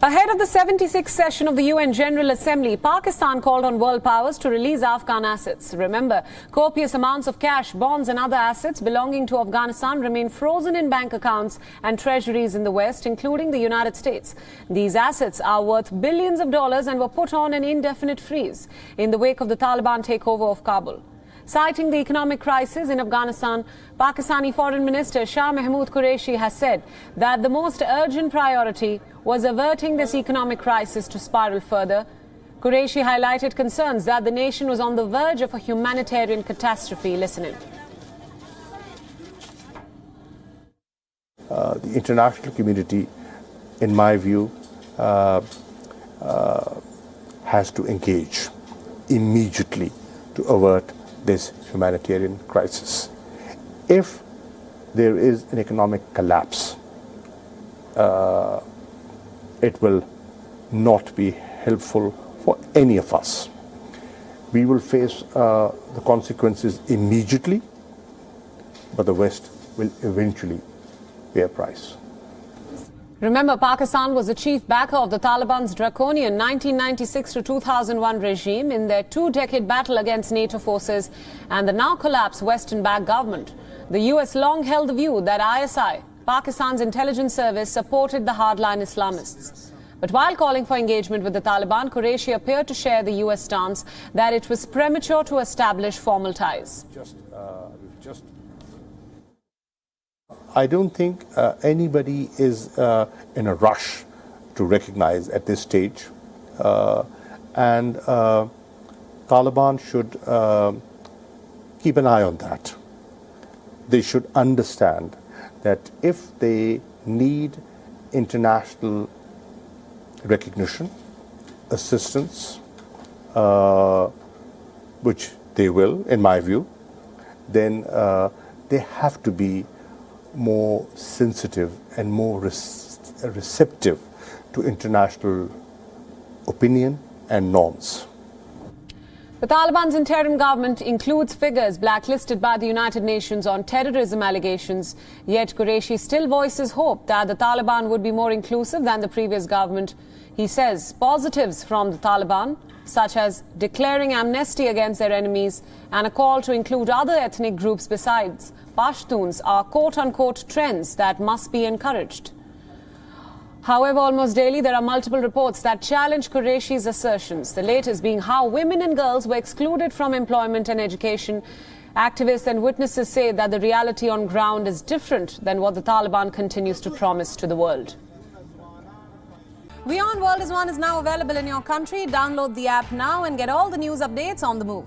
Ahead of the 76th session of the UN General Assembly, Pakistan called on world powers to release Afghan assets. Remember, copious amounts of cash, bonds and other assets belonging to Afghanistan remain frozen in bank accounts and treasuries in the West, including the United States. These assets are worth billions of dollars and were put on an indefinite freeze in the wake of the Taliban takeover of Kabul. Citing the economic crisis in Afghanistan, Pakistani Foreign Minister Shah Mahmood Qureshi has said that the most urgent priority was averting this economic crisis to spiral further. Qureshi highlighted concerns that the nation was on the verge of a humanitarian catastrophe. Listen in. The international community, in my view, has to engage immediately to avert this humanitarian crisis. If there is an economic collapse, it will not be helpful for any of us. We will face the consequences immediately, but the West will eventually pay a price. Remember, Pakistan was the chief backer of the Taliban's draconian 1996 to 2001 regime in their two-decade battle against NATO forces and the now-collapsed Western-backed government. The US long held the view that ISI, Pakistan's intelligence service, supported the hardline Islamists. But while calling for engagement with the Taliban, Qureshi appeared to share the US stance that it was premature to establish formal ties. I don't think anybody is in a rush to recognize at this stage, and Taliban should keep an eye on that. They should understand that if they need international recognition, assistance, which they will, in my view, then they have to be more sensitive and more receptive to international opinion and norms. The Taliban's interim government includes figures blacklisted by the United Nations on terrorism allegations, yet Qureshi still voices hope that the Taliban would be more inclusive than the previous government. He says positives from the Taliban, such as declaring amnesty against their enemies and a call to include other ethnic groups besides Pashtuns, are quote-unquote trends that must be encouraged. However, almost daily there are multiple reports that challenge Qureshi's assertions, the latest being how women and girls were excluded from employment and education. Activists and witnesses say that the reality on ground is different than what the Taliban continues to promise to the world. WION World is now available in your country. Download the app now and get all the news updates on the move.